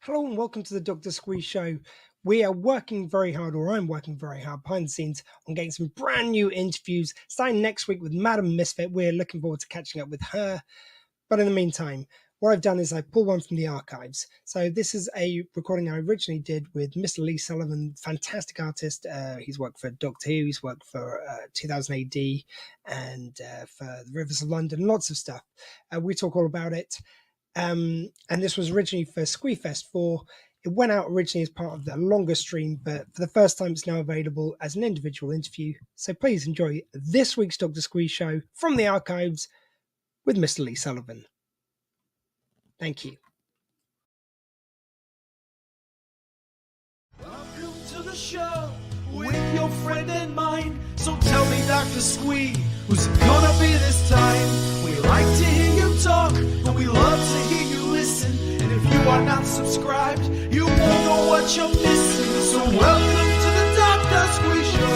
Hello and welcome to the Dr. Squee Show. We are working very hard, or I'm working very hard behind the scenes on getting some brand new interviews starting next week with Madam Misfit. We're looking forward to catching up with her. But in the meantime, what I've done is I pulled one from the archives. So this is a recording I originally did with Mr. Lee Sullivan, fantastic artist. He's worked for Doctor Who, he's worked for 2000 AD and for the Rivers of London, lots of stuff. We talk all about it. And this was originally for Squeefest 4. It went out originally as part of the longer stream, but for the first time it's now available as an individual interview. So please enjoy this week's Dr. Squee Show from the archives with Mr. Lee Sullivan. Thank you. Welcome to the show with your friend and mine. So tell me, Dr. Squee, who's it gonna be this time? We like to hear you talk, but we love to hear you listen. And if you are not subscribed, you won't know what you're missing. So welcome to the Dr. Squee Show.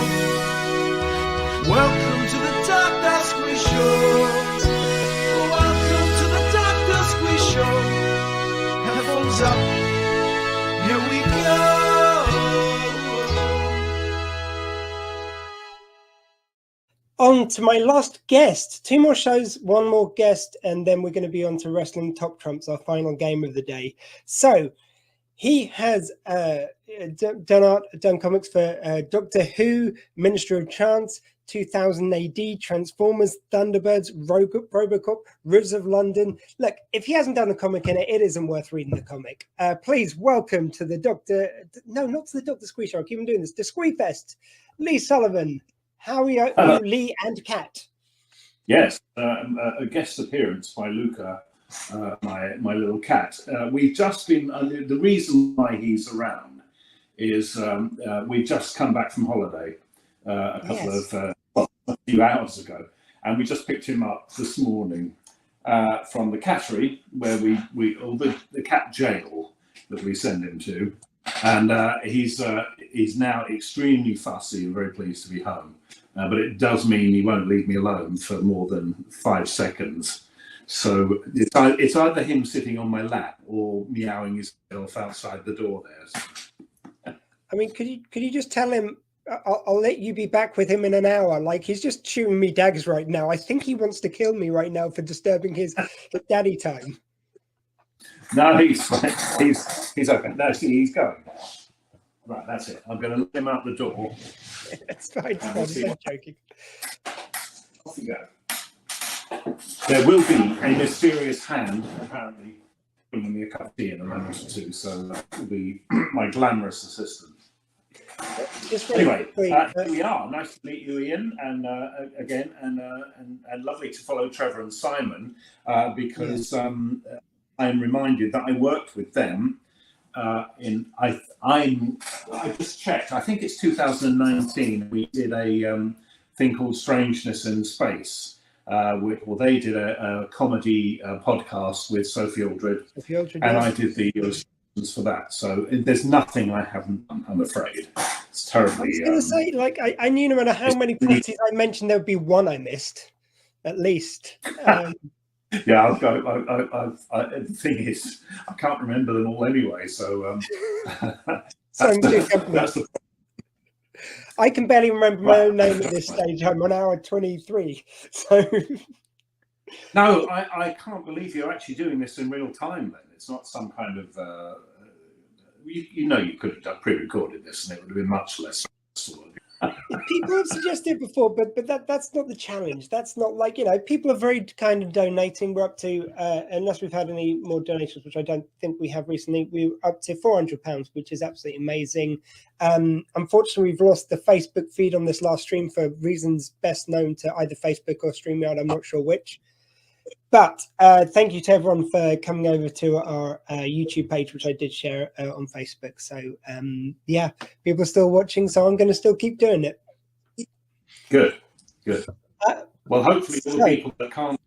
Welcome to the Dr. Squee Show. Welcome to the Dr. Squee Show. Headphones up. Here we go. On to my last guest. 2 more shows, 1 more guest, and then we're going to be on to Wrestling Top Trumps, our final game of the day. So he has done comics for Doctor Who, Minister of Chance, 2000 AD, Transformers, Thunderbirds, Robocop, Rivers of London. Look, if he hasn't done a comic in it, it isn't worth reading the comic. Please welcome to the not to the Dr. Squee Show, I keep on doing this, the Squeefest, Lee Sullivan. How are you, Lee and Kat? Yes, a guest appearance by Luca, my little cat. We've just been, the reason why he's around is we've just come back from holiday a few hours ago, and we just picked him up this morning from the cattery where the cat jail that we send him to. And he's now extremely fussy and very pleased to be home. But it does mean he won't leave me alone for more than 5 seconds. So it's either him sitting on my lap or meowing himself outside the door there. I mean, could you just tell him, I'll let you be back with him in an hour? Like, he's just chewing me dags right now. I think he wants to kill me right now for disturbing his daddy time. No, he's fine. He's okay. No, see, he's going. Right, that's it. I'm going to let him out the door. It's fine. I'm joking. Off you go. There will be a mysterious hand, apparently, bringing me a cup of tea in a moment or two, so that will be my glamorous assistant. Anyway, here we are. Nice to meet you, Ian, and again, and lovely to follow Trevor and Simon, because I'm reminded that I worked with them I just checked. I think it's 2019. We did a thing called Strangeness in Space. They did a comedy podcast with Sophie Aldred, and I did the illustrations for that. So there's nothing I haven't done, I'm afraid. It's terribly. I was going to say, like, I knew no matter how many parties I mentioned, there would be one I missed, at least. Yeah, the thing is, I can't remember them all anyway. So I can barely remember my own name at this stage. I'm on hour 23. So no, I can't believe you're actually doing this in real time. Then it's not some kind of you could have done pre-recorded this, and it would have been much less stressful. People have suggested before, but that's not the challenge. That's not like, people are very kind of donating. We're up to, unless we've had any more donations, which I don't think we have recently, we're up to £400, which is absolutely amazing. Unfortunately, we've lost the Facebook feed on this last stream for reasons best known to either Facebook or StreamYard. I'm not sure which. But thank you to everyone for coming over to our YouTube page, which I did share on Facebook. So, people are still watching, so I'm going to still keep doing it. Good. Well, hopefully all the people that can't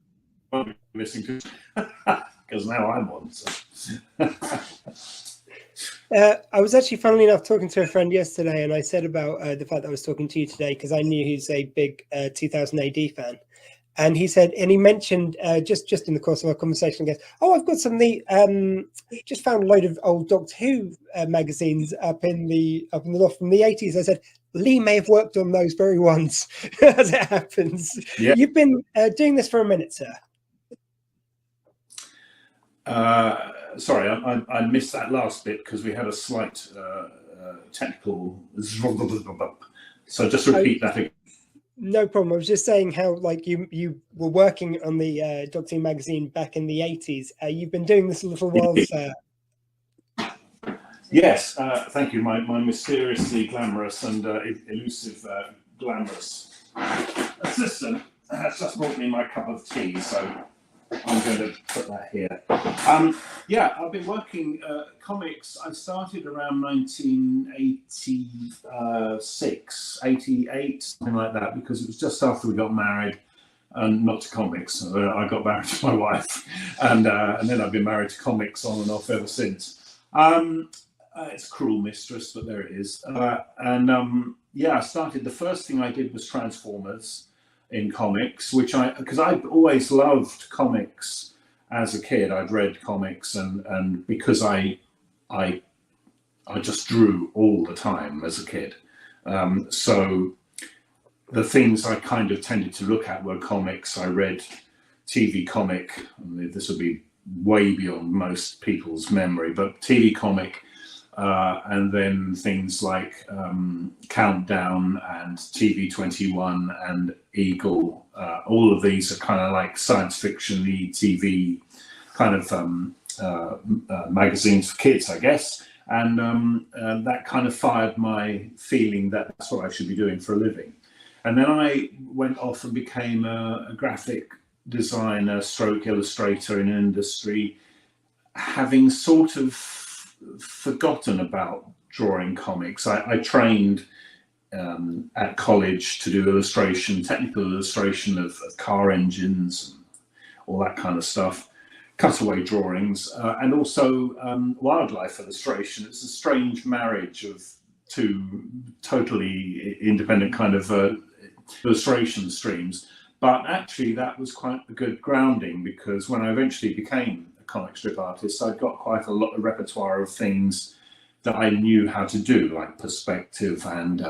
won't be missing too, because now I'm on. So. I was actually, funnily enough, talking to a friend yesterday, and I said about the fact that I was talking to you today because I knew he's a big 2000 AD fan. And he said, and he mentioned just in the course of our conversation, he goes, "Oh, I've got some of the just found a load of old Doctor Who magazines up in the loft from the 80s." I said, Lee may have worked on those very ones, as it happens. Yeah. You've been doing this for a minute, sir. Sorry, I missed that last bit because we had a slight technical. So just repeat that again. No problem. I was just saying how, like, you were working on the Doctor Who magazine back in the 80s. You've been doing this a little while, sir. Yes, thank you. My mysteriously glamorous and elusive glamorous assistant has just brought me my cup of tea, so I'm going to put that here. Yeah, I've been working comics. I started around 1986, 88, something like that, because it was just after we got married, and not to comics. I got married to my wife, and then I've been married to comics on and off ever since. It's a cruel mistress, but there it is. Yeah, I started. The first thing I did was Transformers in comics, because I've always loved comics as a kid. I'd read comics, and because I just drew all the time as a kid. So the things I kind of tended to look at were comics. I read TV comic. This would be way beyond most people's memory, but TV comic. And then things like Countdown and TV21 and Eagle. All of these are kind of like science fiction-y TV kind of magazines for kids, I guess. And that kind of fired my feeling that that's what I should be doing for a living. And then I went off and became a graphic designer stroke illustrator in industry, having sort of forgotten about drawing comics. I trained at college to do illustration, technical illustration of car engines, and all that kind of stuff, cutaway drawings, and also wildlife illustration. It's a strange marriage of two totally independent kind of illustration streams. But actually that was quite a good grounding, because when I eventually became comic strip artist, I'd got quite a lot of repertoire of things that I knew how to do, like perspective and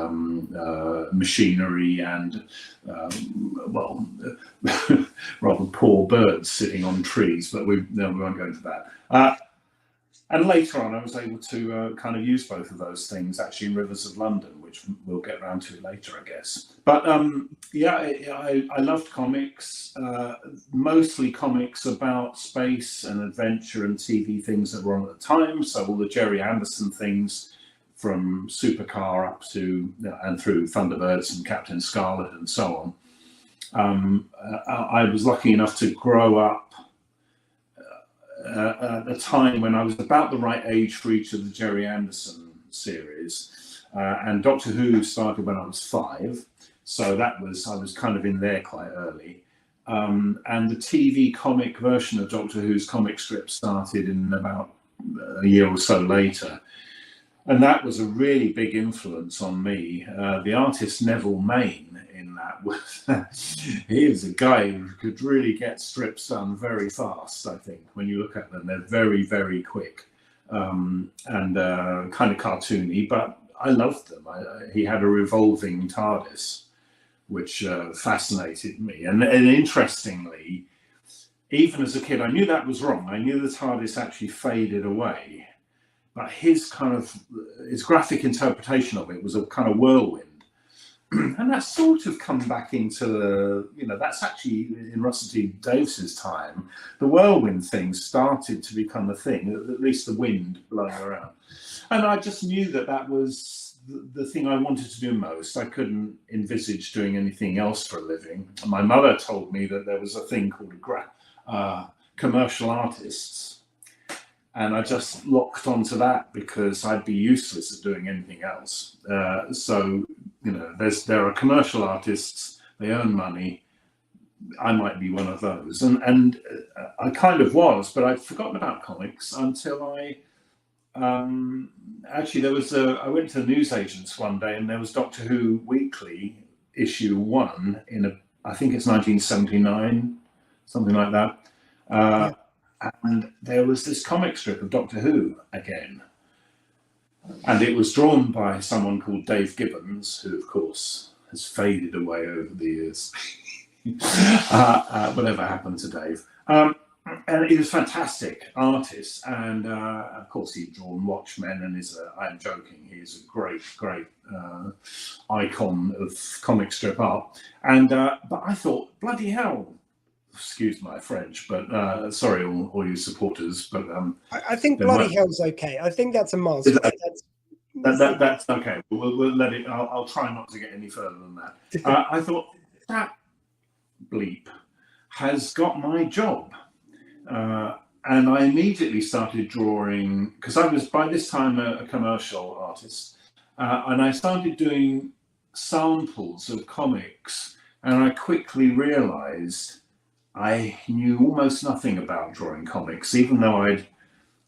machinery and well, rather poor birds sitting on trees, but we won't go into that. And later on, I was able to kind of use both of those things actually in Rivers of London, which we'll get around to later, I guess. But yeah, I loved comics, mostly comics about space and adventure and TV things that were on at the time. So all the Jerry Anderson things, from Supercar up to and through Thunderbirds and Captain Scarlet and so on. I was lucky enough to grow up at a time when I was about the right age for each of the Jerry Anderson series, and Doctor Who started when I was 5, so I was kind of in there quite early, and the TV comic version of Doctor Who's comic strip started in about a year or so later, and that was a really big influence on me. The artist Neville Main in that was he is a guy who could really get strips done very fast. I think when you look at them, they're very, very quick, and kind of cartoony, but I loved them. He had a revolving TARDIS, which fascinated me, and interestingly, even as a kid, I knew that was wrong. I knew the TARDIS actually faded away, but his graphic interpretation of it was a kind of whirlwind. And that's sort of come back into that's actually in Russell T Davis's time, the whirlwind thing started to become a thing, at least the wind blowing around. And I just knew that was the thing I wanted to do most. I couldn't envisage doing anything else for a living. And my mother told me that there was a thing called commercial artists. And I just locked onto that because I'd be useless at doing anything else. So, there are commercial artists, they earn money. I might be one of those. And I kind of was, but I'd forgotten about comics until I went to the newsagents one day, and there was Doctor Who Weekly issue 1 in I think it's 1979, something like that. And there was this comic strip of Doctor Who again. And it was drawn by someone called Dave Gibbons, who, of course, has faded away over the years. Whatever happened to Dave. And he was a fantastic artist. And, of course, he'd drawn Watchmen and I'm joking, he's a great icon of comic strip art. And but I thought, bloody hell, excuse my French, but sorry, all you supporters. But I think bloody hell's okay. I think that's a milestone. That's okay. We'll let it. I'll try not to get any further than that. I thought that bleep has got my job, and I immediately started drawing because I was by this time a commercial artist, and I started doing samples of comics, and I quickly realised I knew almost nothing about drawing comics, even though I'd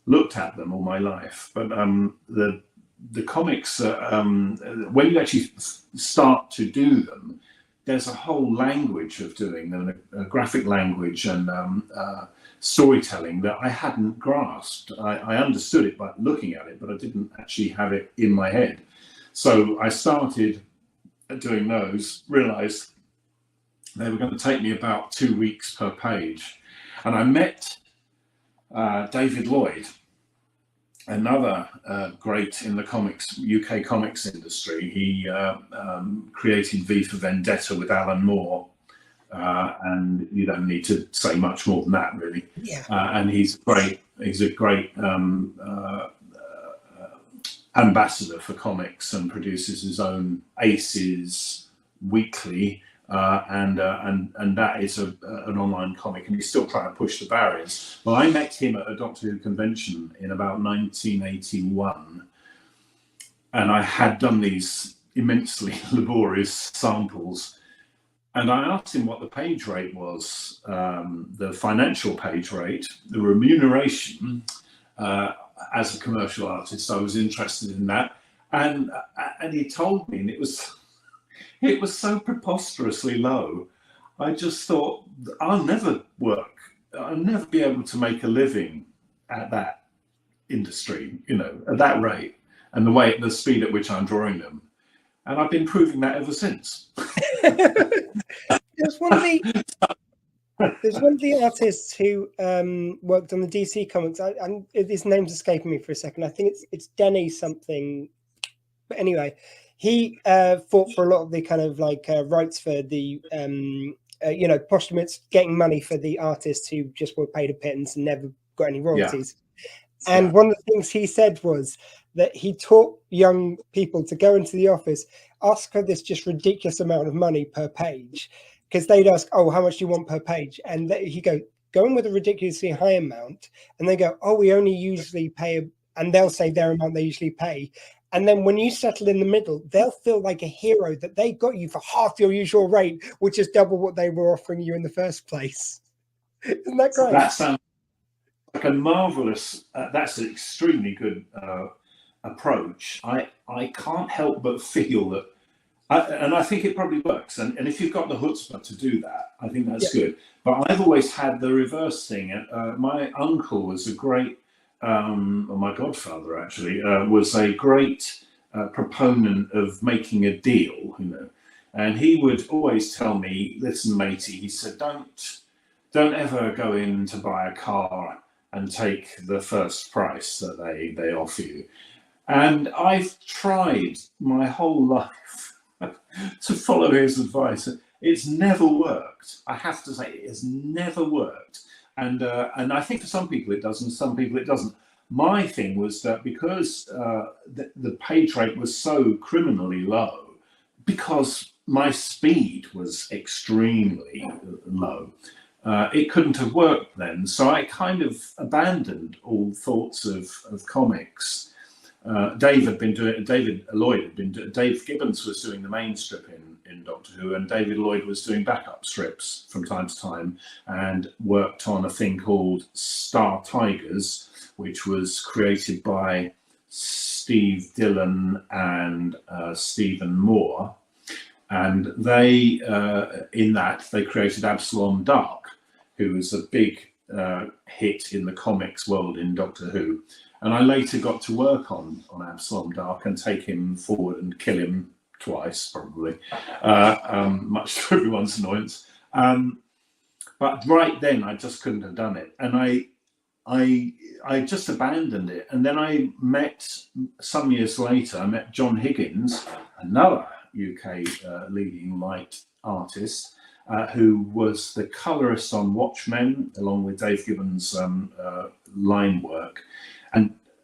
looked at them all my life. But the comics, when you actually start to do them, there's a whole language of doing them, a graphic language and storytelling that I hadn't grasped. I understood it by looking at it, but I didn't actually have it in my head. So I started doing those, realised they were going to take me about 2 weeks per page. And I met David Lloyd, another great in the UK comics industry. He created V for Vendetta with Alan Moore. And you don't need to say much more than that, really. Yeah. And he's great. He's a great ambassador for comics and produces his own Aces weekly. And that is an online comic, and he's still trying to push the barriers. Well, I met him at a Doctor Who convention in about 1981, and I had done these immensely laborious samples, and I asked him what the page rate was, the financial page rate, the remuneration. As a commercial artist, I was interested in that, and he told me, and it was so preposterously low. I just thought, I'll never be able to make a living at that industry, at that rate and the speed at which I'm drawing them. And I've been proving that ever since. There's one of the artists who worked on the DC comics, and his name's escaping me for a second. I think it's Denny something. But anyway, he fought for a lot of the kind of rights for the posthumous, getting money for the artists who just were paid a pittance and never got any royalties. Yeah. And one of the things he said was that he taught young people to go into the office, ask for this just ridiculous amount of money per page, because they'd ask, "Oh, how much do you want per page?" And he go in with a ridiculously high amount, and they go, "Oh, we only usually pay," and they'll say their amount they usually pay. And then when you settle in the middle, they'll feel like a hero that they got you for half your usual rate, which is double what they were offering you in the first place. Isn't that great? That sounds like a marvelous, that's an extremely good approach. I can't help but feel that, and I think it probably works. And if you've got the chutzpah to do that, I think that's good. But I've always had the reverse thing. My uncle was a great, my godfather actually was a great proponent of making a deal, and he would always tell me, "Listen, matey," he said, don't ever go in to buy a car and take the first price that they offer you." And I've tried my whole life to follow his advice. It's never worked. I have to say, it has never worked. And I think for some people it does, and some people it doesn't. My thing was that because the page rate was so criminally low, because my speed was extremely low, it couldn't have worked then. So I kind of abandoned all thoughts of comics. Dave Lloyd had been doing, Dave Gibbons was doing the main strip in Doctor Who, and David Lloyd was doing backup strips from time to time, and worked on a thing called Star Tigers, which was created by Steve Dillon and Stephen Moore. and they in that they created Absalom Dark, who was a big hit in the comics world in Doctor Who. And I later got to work on Absalom Dark and take him forward and kill him twice, probably, much to everyone's annoyance. But right then, I just couldn't have done it, and I just abandoned it. And then I met, some years later, I met John Higgins, another UK leading light artist, who was the colorist on Watchmen, along with Dave Gibbons' line work.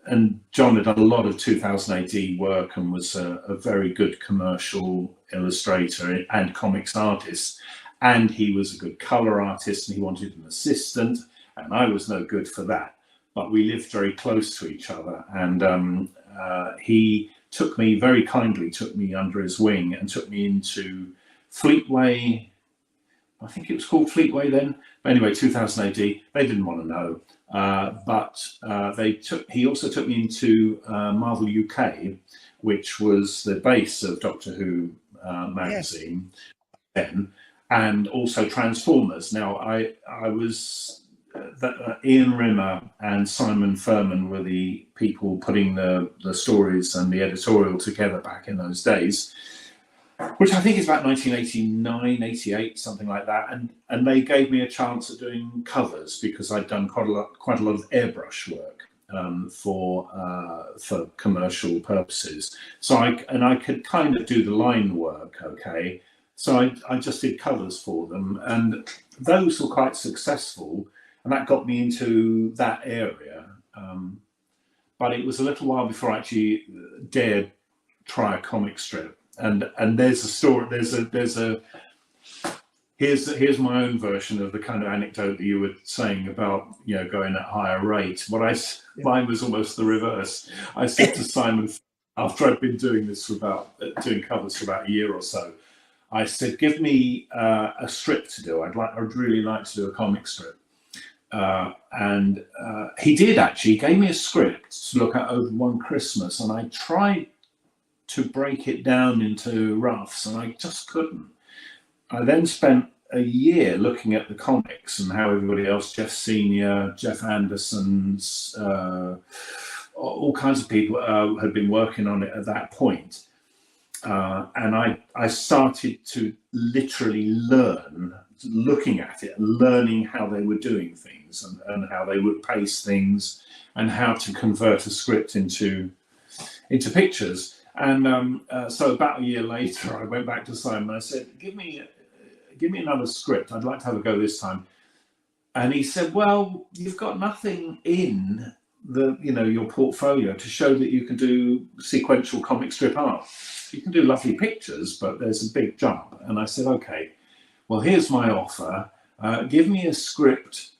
And John had done a lot of 2000 AD work and was a very good commercial illustrator and comics artist. And he was a good color artist, and he wanted an assistant, and I was no good for that. But we lived very close to each other, and he very kindly took me under his wing and took me into Fleetway. I think it was called Fleetway then. But anyway, 2000 AD, they didn't want to know. But he also took me into Marvel UK, which was the base of Doctor Who magazine then, and also Transformers. Now, I was Ian Rimmer and Simon Furman were the people putting the stories and the editorial together back in those days, which I think is about 1989, 88, something like that. And they gave me a chance at doing covers because I'd done quite a lot of airbrush work for commercial purposes. So I could kind of do the line work, okay. So I just did covers for them, and those were quite successful, and that got me into that area. But it was a little while before I actually dared try a comic strip. And there's a story. Here's my own version of the kind of anecdote that you were saying about going at higher rate. Mine was almost the reverse. I said to Simon, after I'd been doing covers for about a year or so, I said, give me a strip to do. I'd really like to do a comic strip. And he did actually. He gave me a script to look at over one Christmas, and I tried to break it down into roughs, and I just couldn't. I then spent a year looking at the comics and how everybody else, Jeff Senior, Jeff Anderson's, all kinds of people had been working on it at that point. And I started to literally learn, looking at it, learning how they were doing things and how they would pace things and how to convert a script into pictures. And so about a year later, I went back to Simon and I said, give me another script. I'd like to have a go this time. And he said, well, you've got nothing in your portfolio to show that you can do sequential comic strip art. You can do lovely pictures, but there's a big jump. And I said, okay, well, here's my offer. Give me a script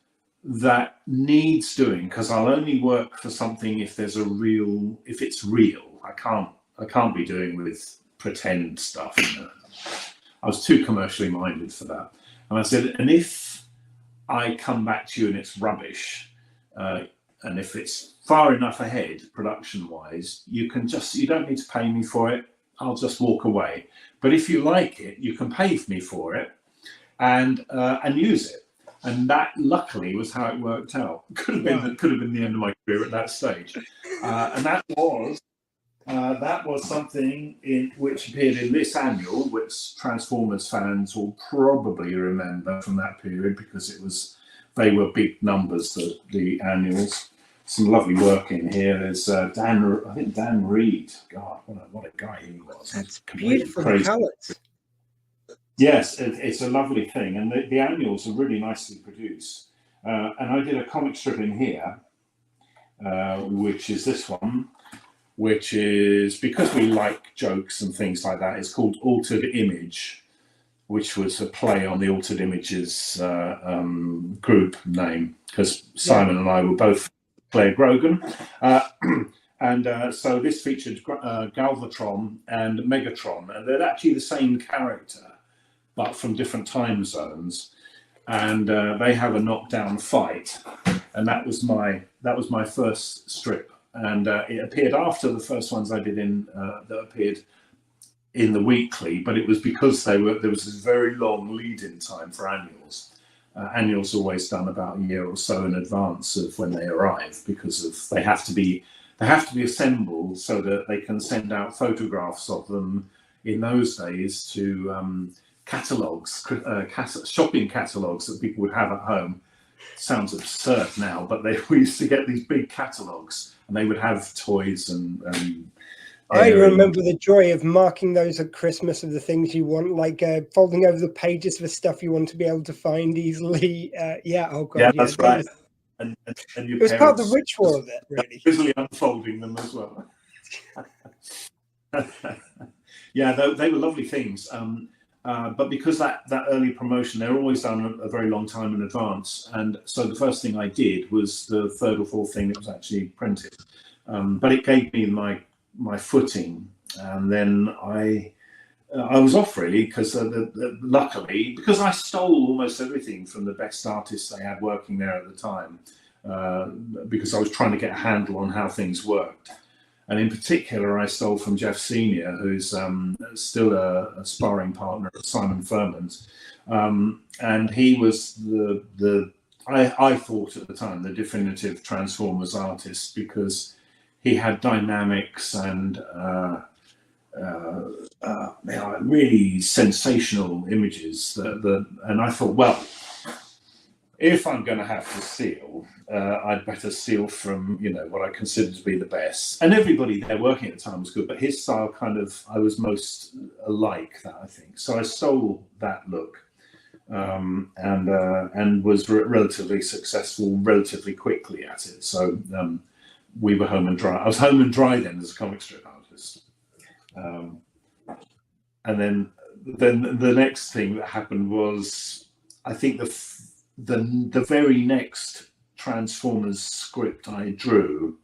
that needs doing, because I'll only work for something if it's real. I can't be doing with pretend stuff. I was too commercially minded for that. And I said, and if I come back to you and it's rubbish, and if it's far enough ahead production-wise, you don't need to pay me for it. I'll just walk away. But if you like it, you can pay me for it and use it. And that, luckily, was how it worked out. Could have been the end of my career at that stage. And that was something which appeared in this annual, which Transformers fans will probably remember from that period, because they were big numbers, the annuals. Some lovely work in here. There's Dan Reed. God, what a guy he was. That's beautiful colours. Yes, it's a lovely thing, and the annuals are really nicely produced. And I did a comic strip in here, which is this one, which is, because we like jokes and things like that, it's called Altered Image, which was a play on the Altered Images group name, because Simon and I were both Claire Grogan. And so this featured Galvatron and Megatron, and they're actually the same character, but from different time zones. And they have a knockdown fight, and that was my first strip. And it appeared after the first ones I did that appeared in the weekly, but it was because there was this very long lead-in time for annuals. Annuals are always done about a year or so in advance of when they arrive, because they have to be assembled so that they can send out photographs of them in those days to catalogs, shopping catalogs that people would have at home. Sounds absurd now, but we used to get these big catalogs, and they would have toys and I remember the joy of marking those at Christmas of the things you want, like folding over the pages for stuff you want to be able to find easily. Oh god, yeah, that's right. And your it was part of the ritual of it, really. Visually unfolding them as well. Yeah, they were lovely things. But because that early promotion, they're always done a very long time in advance, and so the first thing I did was the third or fourth thing that was actually printed. But it gave me my footing, and then I was off really, because luckily, because I stole almost everything from the best artists they had working there at the time, because I was trying to get a handle on how things worked. And in particular, I stole from Jeff Senior, who's still a sparring partner at Simon Furman's, and he was I thought at the time the definitive Transformers artist, because he had dynamics and really sensational images and I thought, well, if I'm going to have to steal, I'd better steal from what I consider to be the best. And everybody there working at the time was good, but his style I was most like that, I think. So I stole that look, and was relatively successful relatively quickly at it. So we were home and dry. I was home and dry then as a comic strip artist. And then the next thing that happened was, I think the very next Transformers script I drew,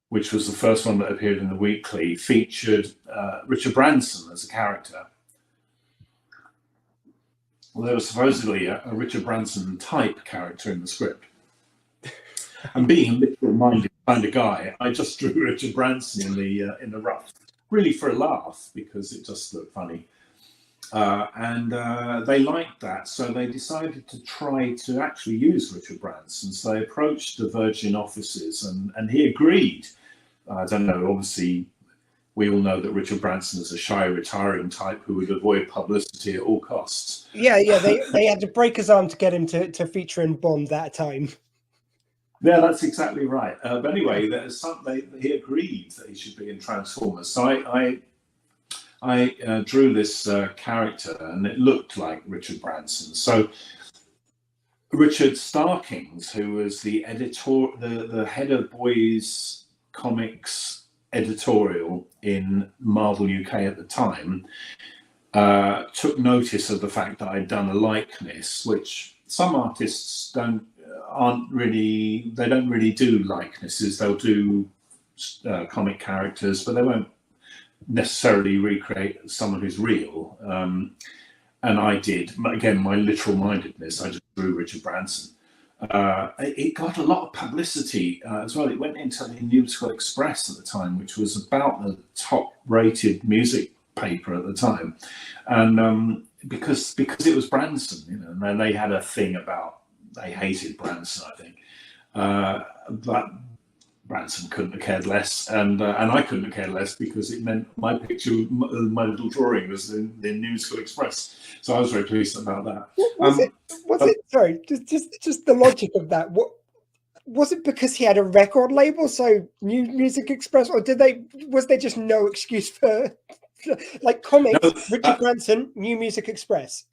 which was the first one that appeared in the weekly, featured Richard Branson as a character. Well, there was supposedly a Richard Branson type character in the script. And being a literal-minded kind of guy, I just drew Richard Branson in the rough, really for a laugh, because it just looked funny. And they liked that, so they decided to try to actually use Richard Branson. So they approached the Virgin offices, and he agreed. I don't know, obviously, we all know that Richard Branson is a shy, retiring type who would avoid publicity at all costs. Yeah, they had to break his arm to get him to feature in Bond that time. Yeah, that's exactly right. But anyway, he agreed that he should be in Transformers. So I drew this character, and it looked like Richard Branson. So Richard Starkings, who was the head of Boys Comics editorial in Marvel UK at the time, took notice of the fact that I'd done a likeness, which some artists don't really do likenesses. They'll do comic characters, but they won't necessarily recreate someone who's real. And I did, again, my literal mindedness, I just drew Richard Branson. It got a lot of publicity as well. It went into the Musical Express at the time, which was about the top rated music paper at the time. And because it was Branson, and then they had a thing about, they hated Branson, I think. But Branson couldn't have cared less, and I couldn't have cared less, because it meant my picture, my little drawing, was in the Musical Express. So I was very pleased about that. Sorry, just the logic of that. What was it? Because he had a record label, so New Music Express, or was there just no excuse for like comics? No, Richard Branson, New Music Express.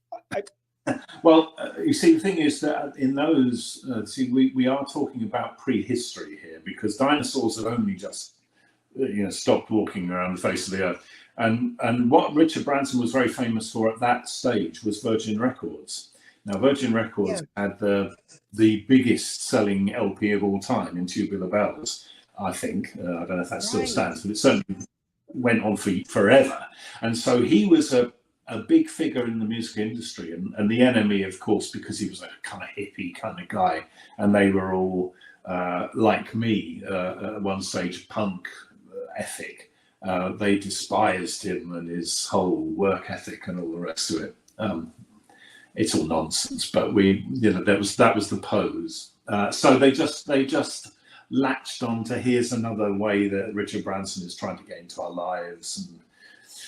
Well, you see, the thing is that in those, we are talking about prehistory here, because dinosaurs have only just, stopped walking around the face of the earth. And what Richard Branson was very famous for at that stage was Virgin Records. Now, Virgin Records had the biggest selling LP of all time in Tubular Bells, I think. I don't know if that still stands, but it certainly went on for forever. And so he was a big figure in the music industry, and the enemy, of course, because he was a kind of hippie kind of guy, and they were all like me at one stage, punk ethic. they despised him and his whole work ethic and all the rest of it. It's all nonsense, but that was the pose. So they just latched on to here's another way that Richard Branson is trying to get into our lives,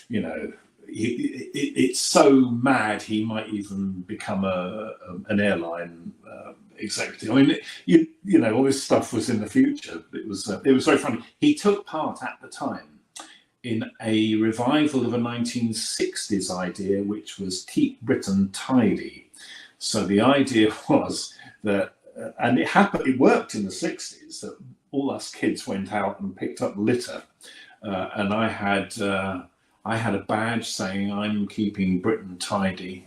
and it's so mad he might even become an airline executive. I mean, all this stuff was in the future. It was very funny. He took part at the time in a revival of a 1960s idea, which was keep Britain tidy. So the idea was that, and it worked in the 60s, that all us kids went out and picked up litter, and I had a badge saying I'm keeping Britain tidy.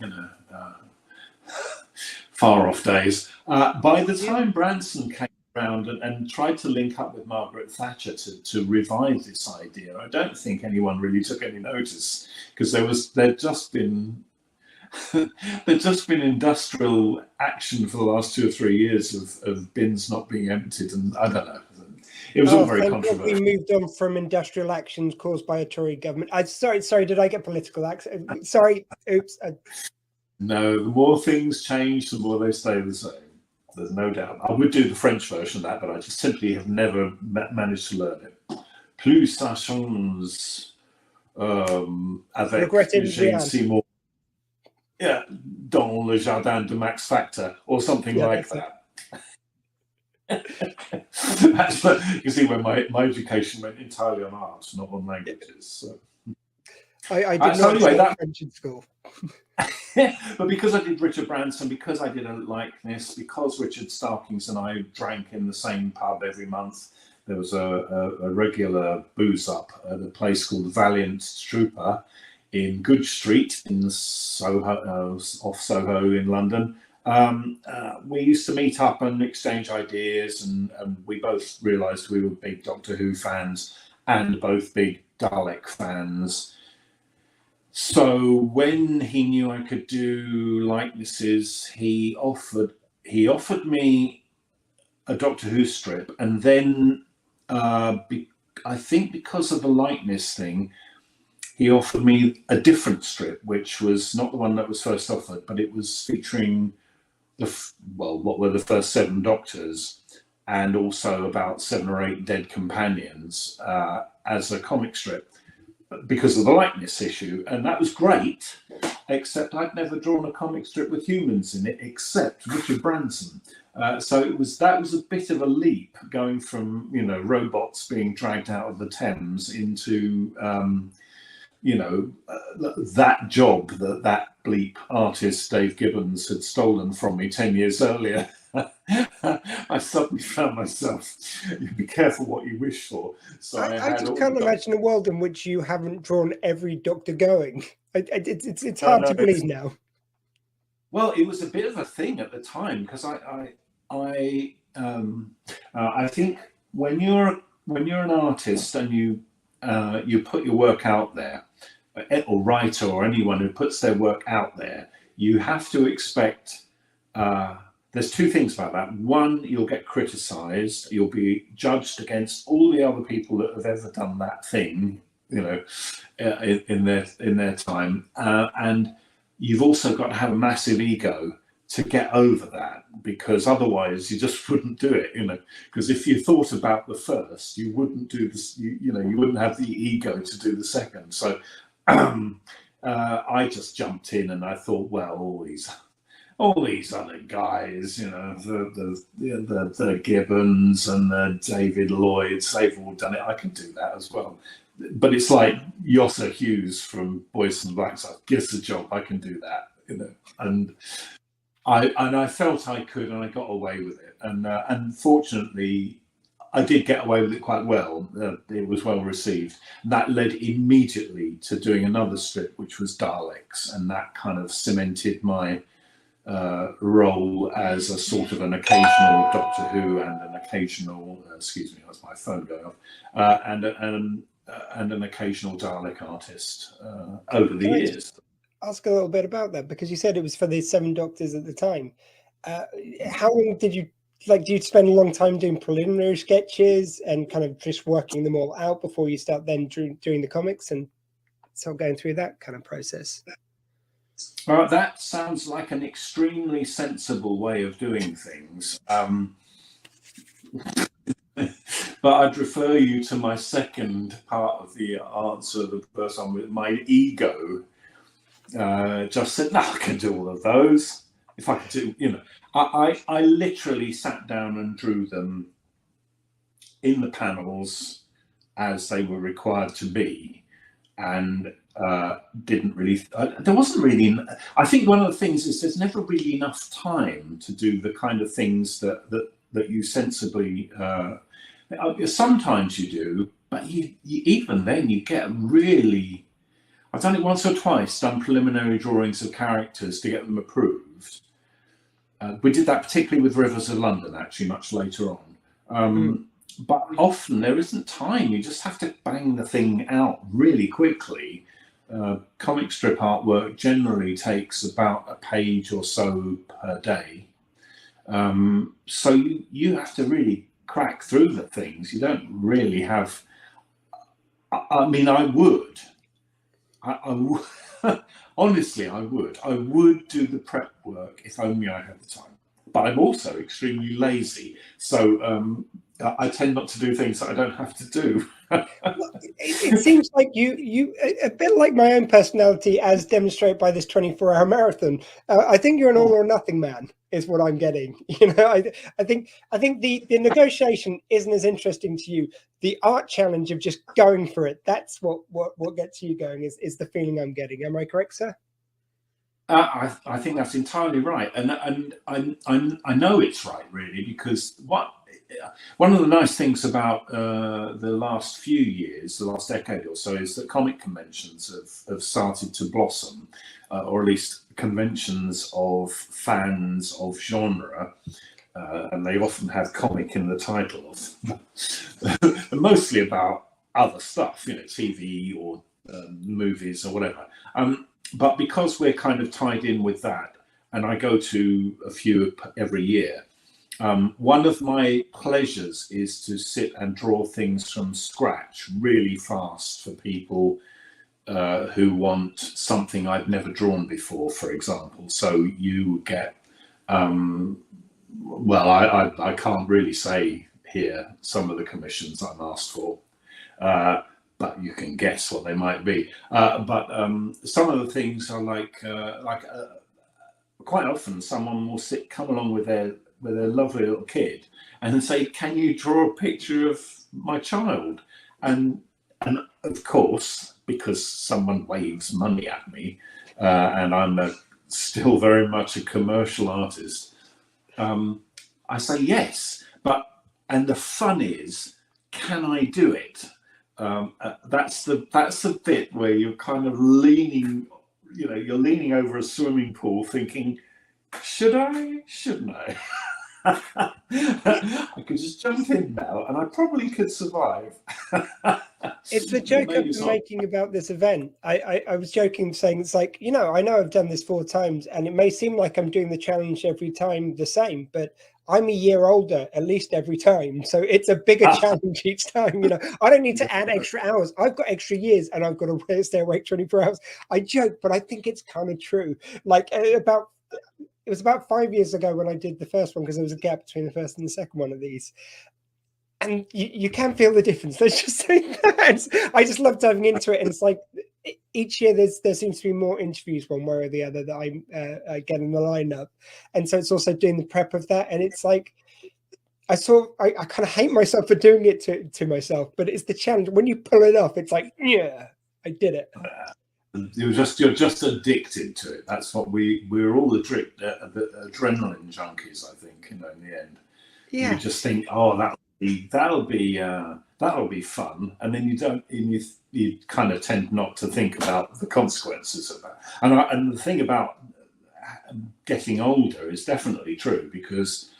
Far off days. By the time Branson came around and tried to link up with Margaret Thatcher to revive this idea, I don't think anyone really took any notice, because there'd just been industrial action for the last 2 or 3 years of bins not being emptied, and I don't know. It was all very controversial. We moved on from industrial actions caused by a Tory government. Sorry, did I get political accent? Sorry, oops. No, the more things change, the more they stay the same. There's no doubt. I would do the French version of that, but I just simply have never managed to learn it. Plus ça change avec Jane Seymour. Yeah, dans le jardin de Max Factor, or something like that. You see, where my education went entirely on art, not on languages. So. I did not study French in school. But because I did Richard Branson, because I did a likeness, because Richard Starkings and I drank in the same pub every month, there was a regular booze up at a place called Valiant Trooper in Good Street in Soho, off Soho in London. We used to meet up and exchange ideas, and we both realised we were big Doctor Who fans and both big Dalek fans. So when he knew I could do likenesses, he offered me a Doctor Who strip, and then I think because of the likeness thing, he offered me a different strip, which was not the one that was first offered, but it was featuring what were the first 7 Doctors, and also about 7 or 8 dead companions as a comic strip, because of the likeness issue. And that was great, except I'd never drawn a comic strip with humans in it except Richard Branson. So that was a bit of a leap, going from robots being dragged out of the Thames into that job that bleep artist Dave Gibbons had stolen from me 10 years earlier. I suddenly found myself, be careful what you wish for. So I just can't imagine a world in which you haven't drawn every Doctor going. It's hard to believe now. Well, it was a bit of a thing at the time, because I think when you're an artist and you put your work out there, or writer, or anyone who puts their work out there, you have to expect. There's 2 things about that. One, you'll get criticised. You'll be judged against all the other people that have ever done that thing, in their time. And you've also got to have a massive ego to get over that, because otherwise you just wouldn't do it. Because if you thought about the first, you wouldn't do this. You wouldn't have the ego to do the second. So I just jumped in, and I thought, well, all these other guys, the Gibbons and the David Lloyds, they've all done it. I can do that as well. But it's like Yossa Hughes from Boys and Blacks. Gives the job, I can do that. And I felt I could, and I got away with it. And fortunately, I did get away with it quite well. It was well received. And that led immediately to doing another strip, which was Daleks, and that kind of cemented my role as a sort of an occasional Doctor Who and an occasional, excuse me, that's my phone going off, and an occasional Dalek artist over the years. Ask a little bit about that, because you said it was for the 7 Doctors at the time. How long did you like, do you spend a long time doing preliminary sketches and kind of just working them all out before you start then doing the comics and start going through that kind of process? That sounds like an extremely sensible way of doing things. But I'd refer you to my second part of the answer, the first one with my ego. Just said, no, I can do all of those. If I could do, you know, I literally sat down and drew them in the panels as they were required to be, and didn't really, there wasn't really, I think one of the things is there's never really enough time to do the kind of things that you sensibly, sometimes you do, but you even then you get really, I've done it once or twice, done preliminary drawings of characters to get them approved. We did that particularly with Rivers of London, actually, much later on. But often there isn't time. You just have to bang the thing out really quickly. Comic strip artwork generally takes about a page or so per day. So you have to really crack through the things. You don't really have, I mean, I would. Honestly, I would do the prep work if only I had the time. But I'm also extremely lazy, so I tend not to do things that I don't have to do. It seems like you a bit like my own personality, as demonstrated by this 24-hour marathon. I think you're an all or nothing man, is what I'm getting. You know, I think the negotiation isn't as interesting to you. The art challenge of just going for it, that's what gets you going, is the feeling I'm getting. Am I correct, sir? I think that's entirely right, and I know it's right, really, because one of the nice things about the last few years, the last decade or so, is that comic conventions have started to blossom, or at least conventions of fans of genre, and they often have comic in the title, mostly about other stuff, you know, TV or movies or whatever. But because we're kind of tied in with that, and I go to a few every year, one of my pleasures is to sit and draw things from scratch really fast for people who want something I've never drawn before, for example. So you get, well, I can't really say here some of the commissions I'm asked for. But you can guess what they might be. But some of the things are like quite often someone will come along with their lovely little kid and say, "Can you draw a picture of my child?" And of course, because someone waves money at me, and I'm still very much a commercial artist, I say yes. And the fun is, can I do it? That's the bit where you're kind of leaning, you know, you're leaning over a swimming pool thinking, should I, shouldn't I? I could just jump in now and I probably could survive. It's the joke I've been making about this event. I was joking, saying it's like, you know I've done this 4 times and it may seem like I'm doing the challenge every time the same, but I'm a year older at least every time, so it's a bigger challenge each time. You know, I don't need to add extra hours. I've got extra years and I've got to stay awake 24 hours. I joke, but I think it's kind of true. Like it was about 5 years ago when I did the first one, because there was a gap between the first and the second one of these. And you can feel the difference. There's just that. I just love diving into it. And it's like each year there seems to be more interviews one way or the other that I get in the lineup. And so it's also doing the prep of that. And it's like, I kind of hate myself for doing it to myself, but it's the challenge. When you pull it off, it's like, yeah, I did it. You're just addicted to it. That's what we're all adrenaline junkies, I think, you know, in the end. Yeah. You just think, oh, that'll be fun, and then you kind of tend not to think about the consequences of that. And the thing about getting older is definitely true, because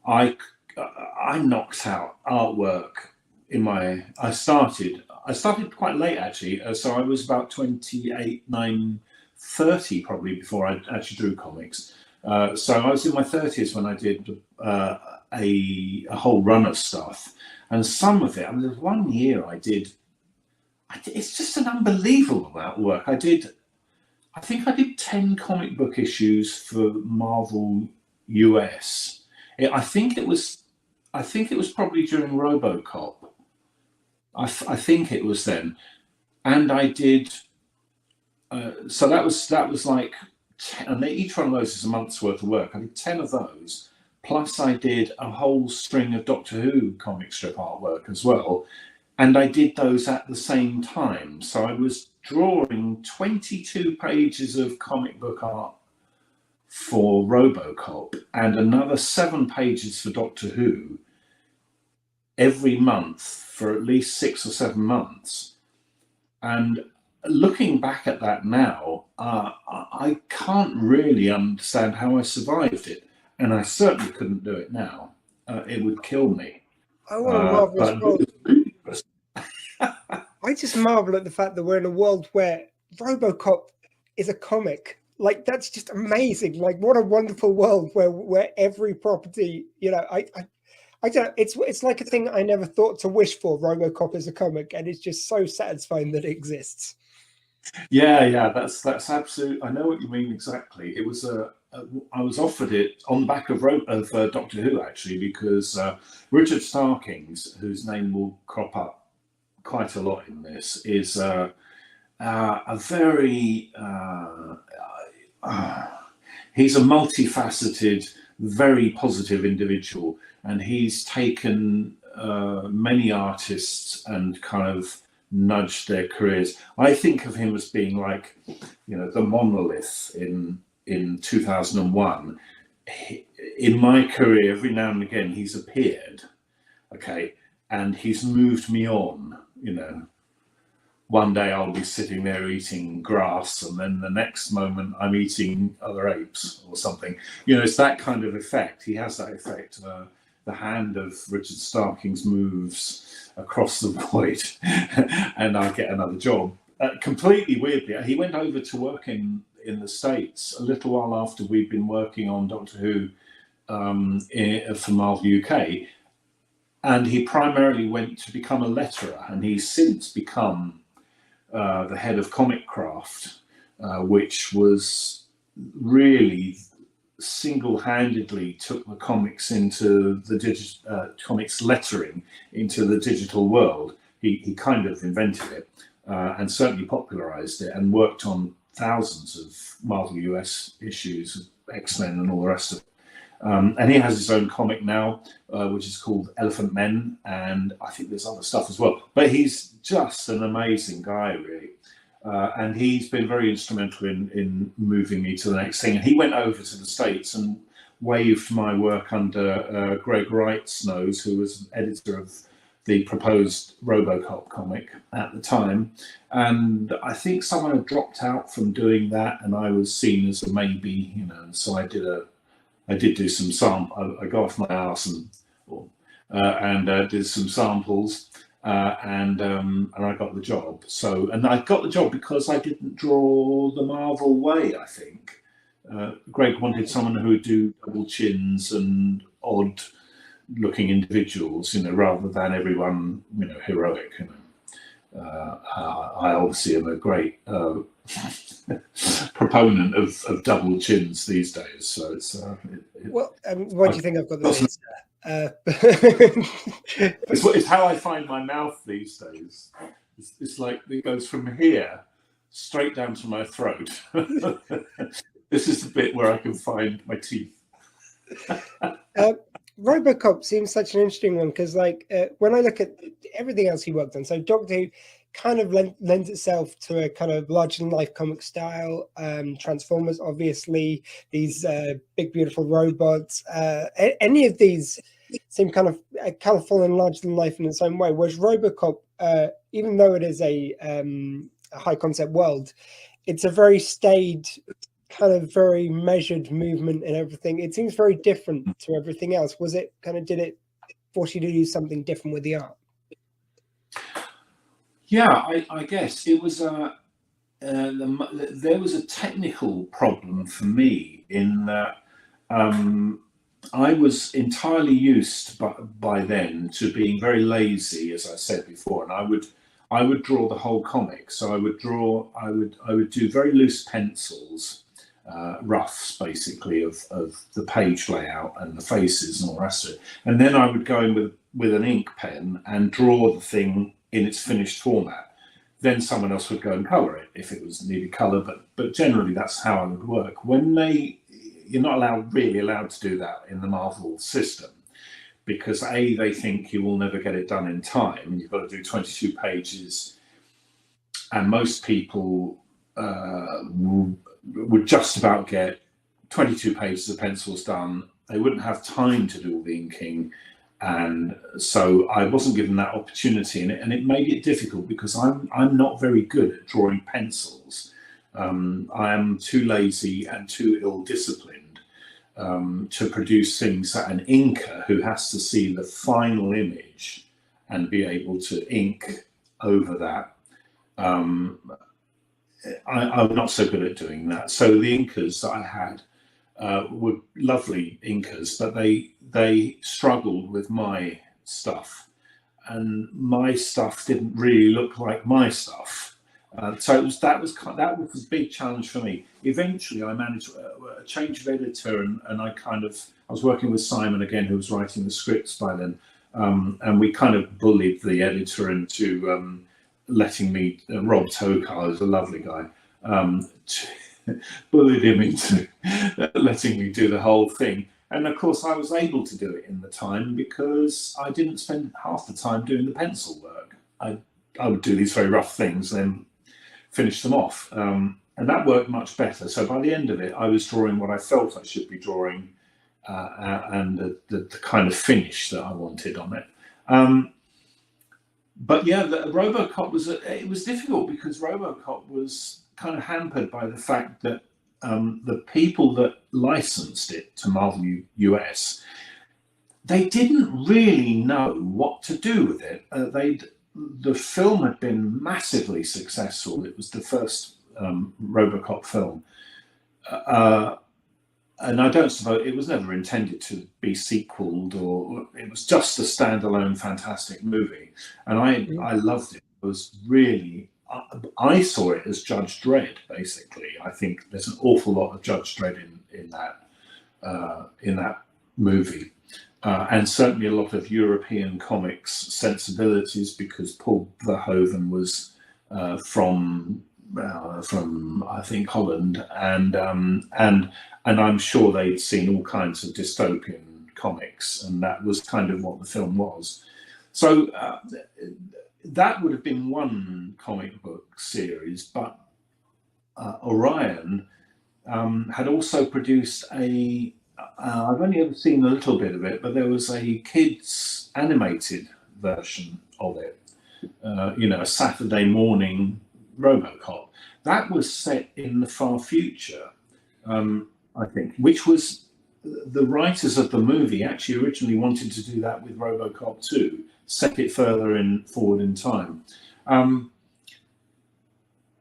I knocked out artwork I started quite late, actually, so I was about 28, 30 probably before I actually drew comics. So I was in my 30s when I did a whole run of stuff, and some of it. I mean, there's one year I did. It's just an unbelievable amount of work. I think I did 10 comic book issues for Marvel US. I think it was probably during RoboCop. I think it was then, and I did. So that was like, and each one of those is a month's worth of work. I did 10 of those, plus I did a whole string of Doctor Who comic strip artwork as well, and I did those at the same time. So I was drawing 22 pages of comic book art for RoboCop and another 7 pages for Doctor Who every month for at least 6 or 7 months. And looking back at that now, I can't really understand how I survived it, and I certainly couldn't do it now. It would kill me. I want to marvel as well. I just marvel at the fact that we're in a world where RoboCop is a comic. Like, that's just amazing. Like, what a wonderful world where every property, you know, I don't. It's like a thing I never thought to wish for. RoboCop is a comic, and it's just so satisfying that it exists. Yeah, that's absolute. I know what you mean exactly. It was I was offered it on the back of Doctor Who, actually, because Richard Starkings, whose name will crop up quite a lot in this, is a very he's a multifaceted, very positive individual, and he's taken many artists and kind of nudged their careers. I think of him as being like, you know, the monolith in 2001. In my career, every now and again, he's appeared, okay, and he's moved me on. You know, one day I'll be sitting there eating grass, and then the next moment I'm eating other apes or something. You know, it's that kind of effect. He has that effect. The hand of Richard Starkings moves across the void, and I get another job. Completely weirdly, he went over to work in the States a little while after we'd been working on Doctor Who for Marvel UK, and he primarily went to become a letterer, and he's since become the head of Comic Craft, which was really single-handedly took the comics into the comics lettering into the digital world. He kind of invented it and certainly popularized it, and worked on thousands of Marvel US issues of X-Men and all the rest of it. And he has his own comic now, which is called Elephant Men, and I think there's other stuff as well. But he's just an amazing guy, really. And he's been very instrumental in moving me to the next thing. And he went over to the States and waved my work under Greg Wright's nose, who was editor of the proposed RoboCop comic at the time. And I think someone had dropped out from doing that, and I was seen as a maybe, you know. So I did do some I got off my arse and did some samples. And I got the job. So, and I got the job because I didn't draw the Marvel way, I think. Greg wanted someone who would do double chins and odd looking individuals, you know, rather than everyone, you know, heroic, you know. I obviously am a great proponent of double chins these days. So it's well, why do you think I've got this? It's how I find my mouth these days. It's like it goes from here straight down to my throat. This is the bit where I can find my teeth. RoboCop seems such an interesting one because, like, when I look at everything else he worked on, so Doctor Who kind of lends itself to a kind of larger-than-life comic style. Transformers, obviously, these big, beautiful robots. Any of these seem kind of colourful and larger-than-life in its own way, whereas RoboCop, even though it is a high-concept world, it's a very staid, kind of very measured movement and everything. It seems very different to everything else. Was it kind of, did it force you to do something different with the art? Yeah, I guess it was there was a technical problem for me in that I was entirely used by then to being very lazy, as I said before, and I would draw the whole comic. So I would do very loose pencils, roughs basically of the page layout and the faces and all the rest of it, and then I would go in with an ink pen and draw the thing in its finished format. Then someone else would go and colour it if it was needed colour, but generally that's how I would work. You're not really allowed to do that in the Marvel system, because they think you will never get it done in time. You've got to do 22 pages, and most people would just about get 22 pages of pencils done. They wouldn't have time to do all the inking, and so I wasn't given that opportunity, and it made it difficult because I'm not very good at drawing pencils. I am too lazy and too ill-disciplined to produce things that an inker who has to see the final image and be able to ink over that. I'm not so good at doing that. So the inkers that I had were lovely inkers, but they struggled with my stuff, and my stuff didn't really look like my stuff. So that was a big challenge for me. Eventually, I managed a change of editor, and I was working with Simon again, who was writing the scripts by then, and we kind of bullied the editor into letting me. Rob Tokar is a lovely guy. Bullied him into letting me do the whole thing, and of course I was able to do it in the time because I didn't spend half the time doing the pencil work. I would do these very rough things, then finish them off, and that worked much better. So by the end of it, I was drawing what I felt I should be drawing, and the kind of finish that I wanted on it. But yeah, the RoboCop was difficult because RoboCop was kind of hampered by the fact that the people that licensed it to Marvel US, they didn't really know what to do with it. The film had been massively successful. It was the first RoboCop film, and I don't suppose it was never intended to be sequeled, or it was just a standalone fantastic movie, and I loved it. It was really, I saw it as Judge Dredd, basically. I think there's an awful lot of Judge Dredd in that movie. And certainly a lot of European comics sensibilities, because Paul Verhoeven was from I think Holland, and I'm sure they'd seen all kinds of dystopian comics, and that was kind of what the film was. So that would have been one comic book series, but Orion had also produced I've only ever seen a little bit of it, but there was a kids animated version of it, a Saturday morning RoboCop. That was set in the far future, I think, which was, the writers of the movie actually originally wanted to do that with RoboCop 2, set it further forward in time. And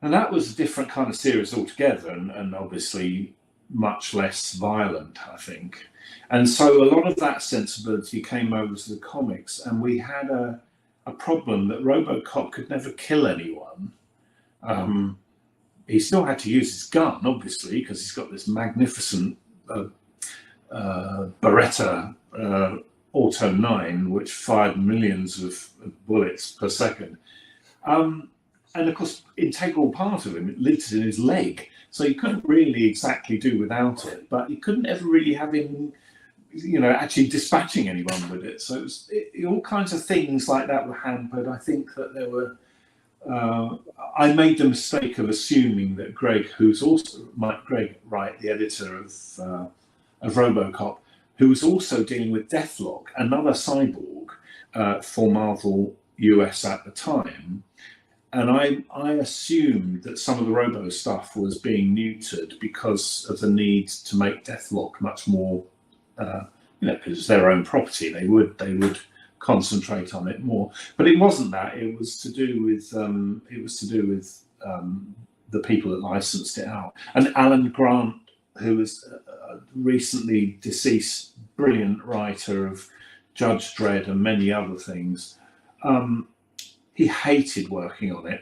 that was a different kind of series altogether, and obviously much less violent, I think. And so a lot of that sensibility came over to the comics, and we had a problem that RoboCop could never kill anyone. He still had to use his gun, obviously, because he's got this magnificent Beretta Auto 9, which fired millions of bullets per second. And of course, integral part of him, it lived in his leg. So you couldn't really exactly do without it, but you couldn't ever really have him, actually dispatching anyone with it. So all kinds of things like that were hampered. I think that there were, I made the mistake of assuming that Greg, Greg Wright, the editor of RoboCop, who was also dealing with Deathlock, another cyborg for Marvel US at the time. And I assumed that some of the Robo stuff was being neutered because of the need to make Deathlock much more, because it's their own property. They would concentrate on it more. But it wasn't that. It was to do with the people that licensed it out. And Alan Grant, who was recently deceased, brilliant writer of Judge Dredd and many other things. He hated working on it.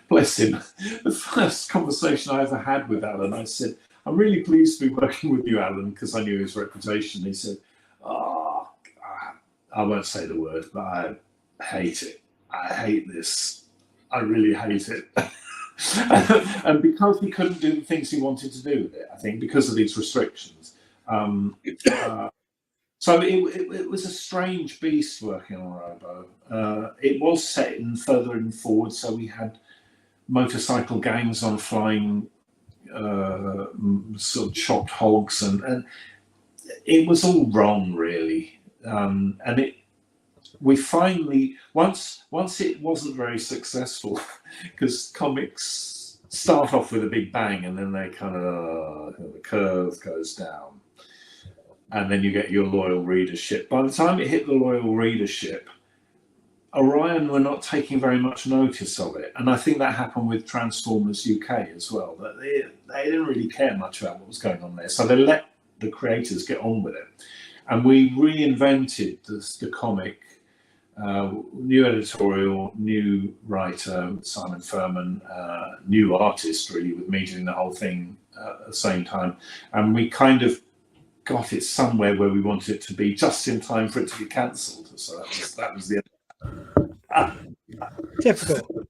Bless him. The first conversation I ever had with Alan, I said, I'm really pleased to be working with you, Alan, because I knew his reputation. He said, oh, I won't say the word, but I hate it. I hate this. I really hate it. And because he couldn't do the things he wanted to do with it, I think, because of these restrictions. So it was a strange beast working on Robo. It was set in further and forward, so we had motorcycle gangs on flying sort of chopped hogs, and it was all wrong, really. And we finally, once it wasn't very successful, because comics start off with a big bang and then they kind of the curve goes down, and then you get your loyal readership. By the time it hit the loyal readership, Orion were not taking very much notice of it, and I think that happened with Transformers UK as well. That they didn't really care much about what was going on there, so they let the creators get on with it, and we reinvented the comic. New editorial, new writer, Simon Furman, new artist, really, with me doing the whole thing at the same time. And we kind of got it somewhere where we wanted it to be, just in time for it to be cancelled. So that was the end. Typical.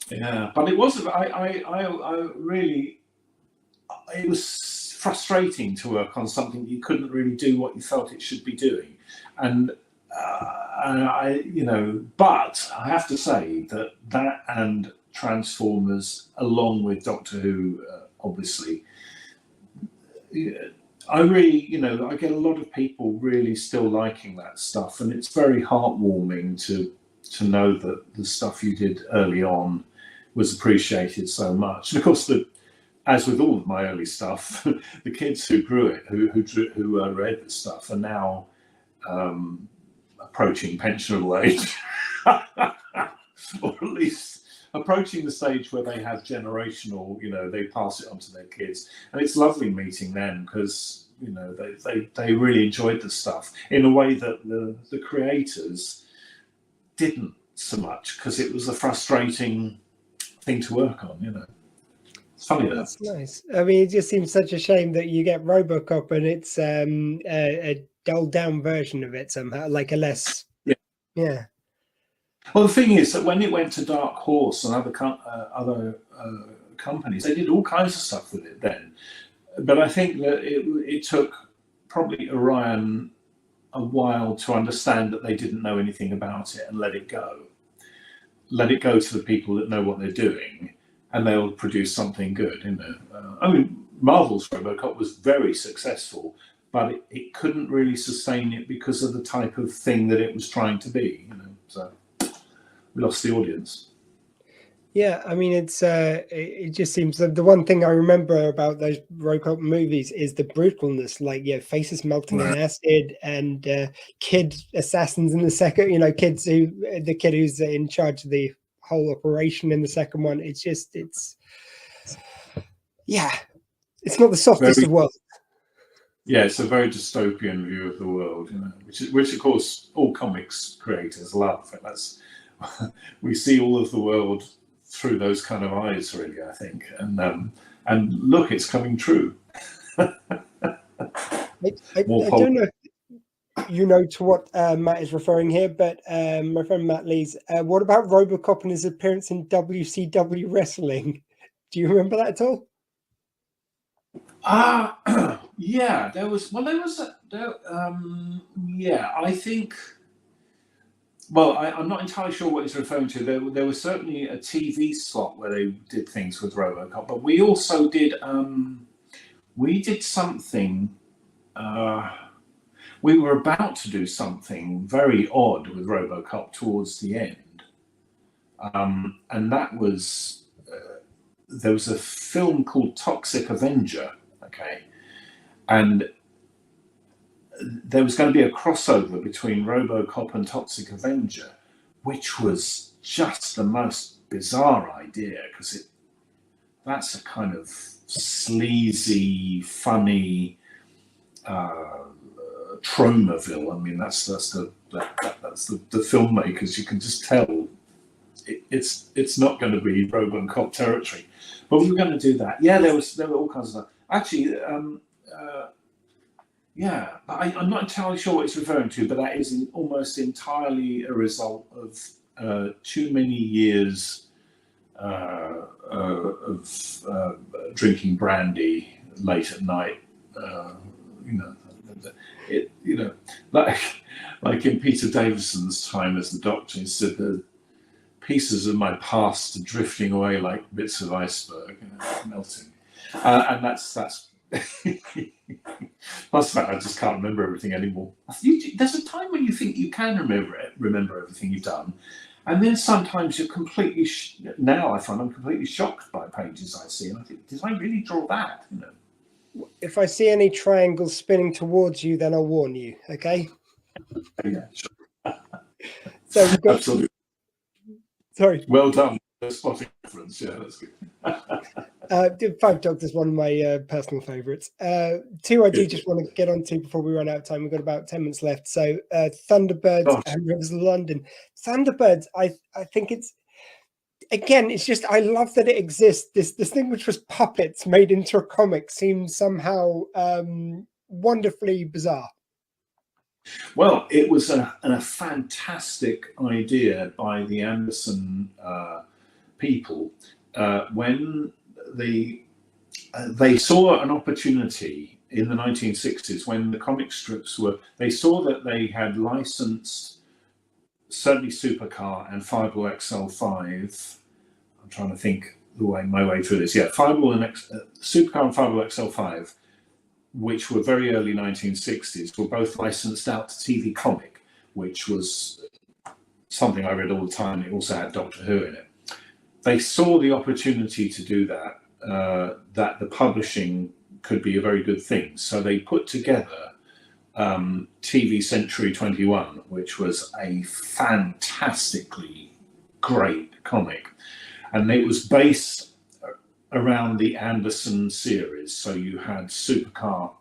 Yeah, but it was, I really, it was frustrating to work on something you couldn't really do what you felt it should be doing. And but I have to say that and Transformers, along with Doctor Who, obviously, I really, I get a lot of people really still liking that stuff, and it's very heartwarming to know that the stuff you did early on was appreciated so much. And of course, as with all of my early stuff, the kids who grew it, who read the stuff, are now approaching pensionable age, or at least approaching the stage where they have generational, they pass it on to their kids. And it's lovely meeting them, because they really enjoyed the stuff in a way that the creators didn't so much, because it was a frustrating thing to work on. It's funny. That's nice. I mean, it just seems such a shame that you get RoboCop and it's a dulled down version of it somehow, like a less. Yeah. Well, the thing is that when it went to Dark Horse and other companies, they did all kinds of stuff with it then. But I think that it took probably Orion a while to understand that they didn't know anything about it, and let it go. Let it go to the people that know what they're doing, and they'll produce something good. I mean, Marvel's RoboCop was very successful, but it couldn't really sustain it because of the type of thing that it was trying to be. So we lost the audience. Yeah, I mean, it just seems that the one thing I remember about those RoboCop movies is the brutalness, like faces melting in acid, and kid assassins in the second, the kid who's in charge of the whole operation in the second one. It's not the softest of worlds. Yeah, it's a very dystopian view of the world, which of course all comics creators love. We see all of the world through those kind of eyes, really, I think. And look, it's coming true. I don't know if you know to what Matt is referring here, but my friend Matt Lees, what about RoboCop and his appearance in WCW wrestling? Do you remember that at all? Yeah, I think. Well, I'm not entirely sure what he's referring to. There was certainly a TV slot where they did things with RoboCop, but we also did something. We were about to do something very odd with RoboCop towards the end, and that was there was a film called Toxic Avenger. Okay, and there was going to be a crossover between RoboCop and Toxic Avenger, which was just the most bizarre idea, because that's a kind of sleazy, funny Tromaville. I mean, that's the filmmakers. You can just tell it's not going to be Robocop territory. But we were going to do that. Yeah, there were all kinds of stuff. Actually, yeah, but I'm not entirely sure what it's referring to. But that is almost entirely a result of too many years of drinking brandy late at night. Like in Peter Davison's time as the Doctor, he said the pieces of my past are drifting away like bits of iceberg, melting, and that's plus that I just can't remember everything anymore. There's a time when you think you can remember everything you've done, and then sometimes you're completely. Now I find I'm completely shocked by pages I see, and I think, did I really draw that? If I see any triangles spinning towards you, then I'll warn you. Okay. Yeah, sure. So we've got. Absolutely. Sorry. Well done. Spotting reference. Yeah, that's good. Five Doctors, one of my personal favourites. Two I do just want to get on to before we run out of time. We've got about 10 minutes left. So Thunderbirds and Rivers of London. Thunderbirds, I think it's, again, it's just, I love that it exists. This thing which was puppets made into a comic seems somehow wonderfully bizarre. Well, it was a fantastic idea by the Anderson people when they saw an opportunity in the 1960s when the comic strips they saw that they had licensed certainly Supercar and Fireball XL5. I'm trying to think my way through this. Yeah, Fireball and Supercar and Fireball XL5, which were very early 1960s, were both licensed out to TV Comic, which was something I read all the time. It also had Doctor Who in it. They saw the opportunity to do that, that the publishing could be a very good thing. So they put together TV Century 21, which was a fantastically great comic. And it was based around the Anderson series. So you had Supercar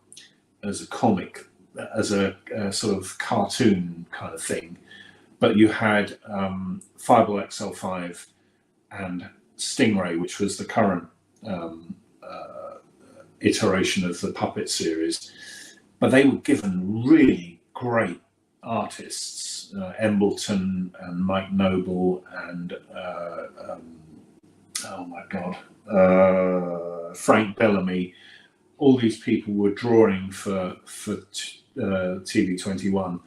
as a comic, as a sort of cartoon kind of thing, but you had Fireball XL5 and Stingray, which was the current iteration of the puppet series. But they were given really great artists, Embleton and Mike Noble and oh my God, Frank Bellamy. All these people were drawing for TV 21,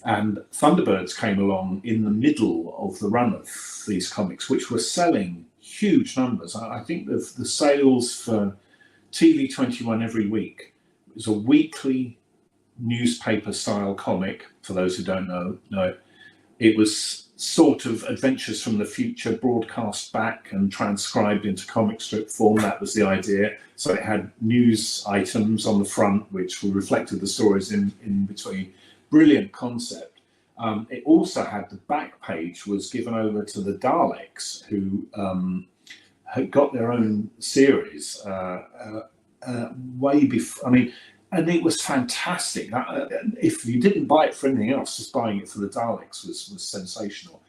and Thunderbirds came along in the middle of the run of these comics, which were selling huge numbers. I think the sales for TV 21 every week was a weekly newspaper style comic. For those who don't know it was sort of Adventures from the Future broadcast back and transcribed into comic strip form. That was the idea. So it had news items on the front which reflected the stories in between. Brilliant concept. It also had the back page was given over to the Daleks, who had got their own series way before. I mean, and it was fantastic. If you didn't buy it for anything else, just buying it for the Daleks was sensational.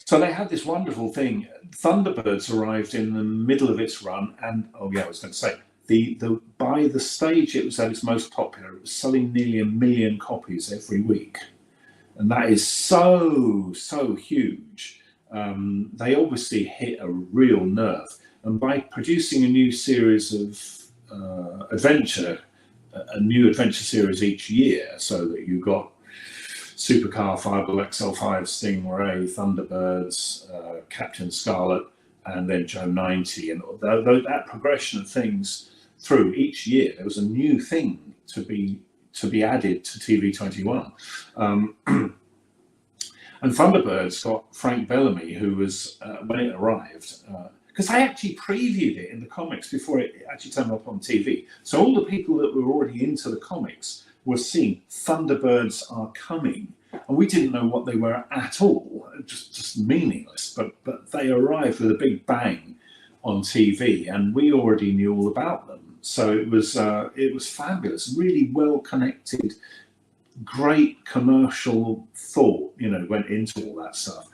So they had this wonderful thing. Thunderbirds arrived in the middle of its run, and I was going to say, by the stage it was at its most popular, it was selling nearly 1 million copies every week, and that is so huge. They obviously hit a real nerve, and by producing a new series of a new adventure series each year, so that you got Supercar, Fireball XL5, Stingray, Thunderbirds, Captain Scarlet, and then Joe 90, and that progression of things through each year, there was a new thing to be added to TV 21. And Thunderbirds got Frank Bellamy, who was when it arrived. Because I actually previewed it in the comics before it actually turned up on TV. So all the people that were already into the comics were seeing Thunderbirds are coming. And we didn't know what they were at all, just meaningless. But they arrived with a big bang on TV, and we already knew all about them. So it was fabulous, really well connected, great commercial thought, went into all that stuff.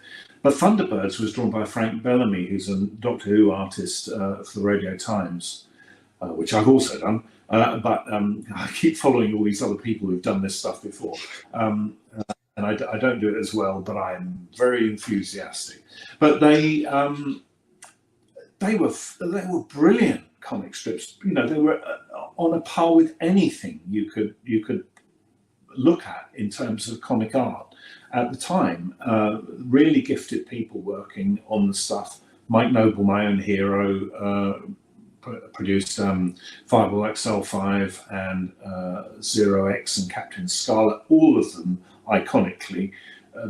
But Thunderbirds was drawn by Frank Bellamy, who's a Doctor Who artist for the Radio Times, which I've also done. But I keep following all these other people who've done this stuff before. And I don't do it as well, but I'm very enthusiastic. But they were brilliant comic strips. They were on a par with anything you could look at in terms of comic art at the time. Really gifted people working on the stuff. Mike Noble, my own hero, produced Fireball XL5 and Zero X and Captain Scarlet, all of them iconically.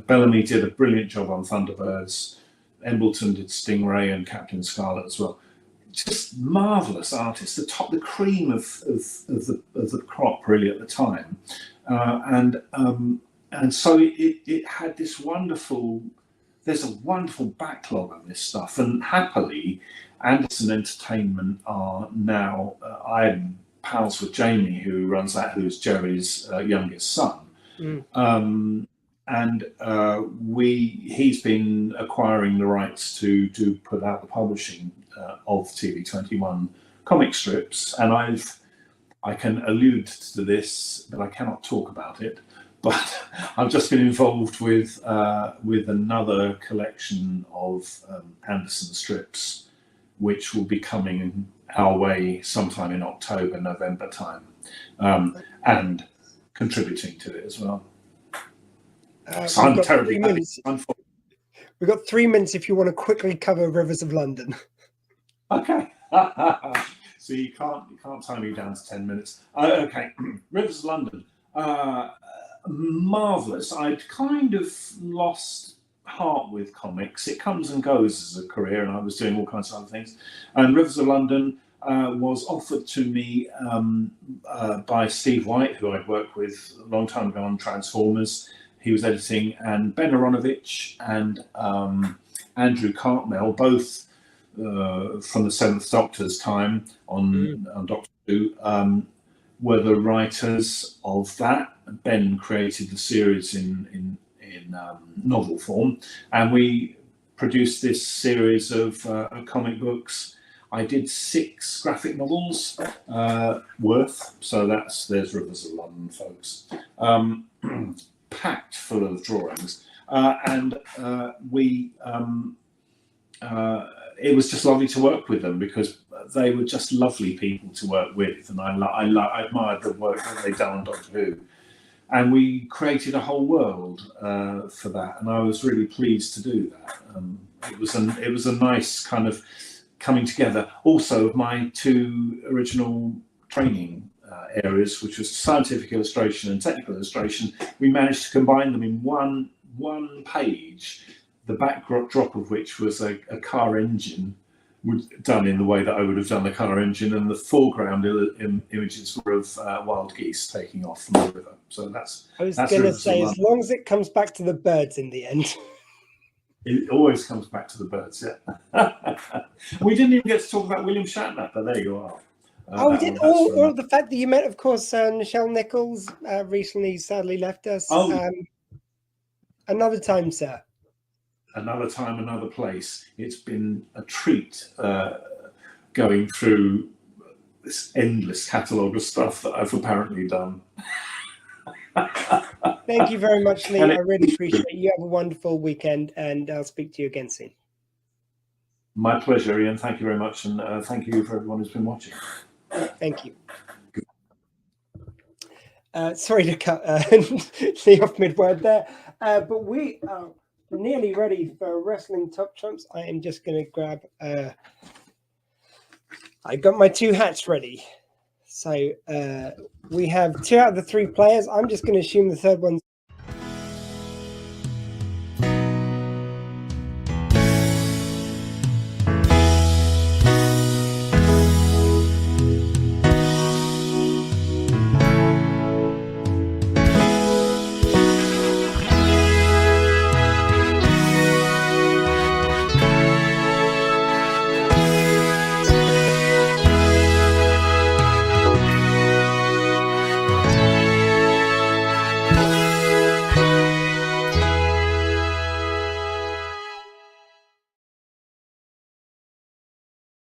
Bellamy did a brilliant job on Thunderbirds. Embleton did Stingray and Captain Scarlet as well. Just marvelous artists, the cream of the crop really at the time, and so it had this wonderful. There's a wonderful backlog of this stuff, and happily, Anderson Entertainment are now. I'm pals with Jamie, who runs that, who's Jerry's youngest son. And he's been acquiring the rights to put out the publishing of TV21 comic strips, and I can allude to this, but I cannot talk about it. But I've just been involved with another collection of Anderson strips, which will be coming our way sometime in October, November time, and contributing to it as well. So I'm terribly happy. We've got 3 minutes if you want to quickly cover Rivers of London. Okay. So you can't tie me down to 10 minutes. Okay, Rivers of London. Marvelous. I'd kind of lost heart with comics. It comes and goes as a career, and I was doing all kinds of other things. And Rivers of London was offered to me by Steve White, who I'd worked with a long time ago on Transformers. He was editing, and Ben Aronovich and Andrew Cartmel, both from the Seventh Doctor's time on Doctor Who, were the writers of that. Ben created the series in novel form, and we produced this series of comic books. I did 6 graphic novels worth, so there's Rivers of London, folks. Packed full of drawings, and it was just lovely to work with them because they were just lovely people to work with, and I admired the work that they'd done on Doctor Who, and we created a whole world for that, and I was really pleased to do that. It was a nice kind of coming together also of my 2 original training areas, which was scientific illustration and technical illustration. We managed to combine them in one page, the backdrop of which was a car engine done in the way that I would have done the car engine, and the foreground images were of wild geese taking off from the river. So I was going to say, as long as it comes back to the birds in the end. It always comes back to the birds, yeah. We didn't even get to talk about William Shatner, but there you are. We did. Or the fact that you met, of course, Nichelle Nichols recently sadly left us. Another time, sir. Another time, another place. It's been a treat going through this endless catalogue of stuff that I've apparently done. Thank you very much, Lee. I really appreciate it. You have a wonderful weekend, and I'll speak to you again soon. My pleasure, Ian. Thank you very much, and thank you for everyone who's been watching. Thank you. Sorry to cut Lee off mid-word there, but we are nearly ready for Wrestling Top Trumps. I am just going to grab... I got my 2 hats ready. So we have 2 out of the 3 players. I'm just going to assume the third one's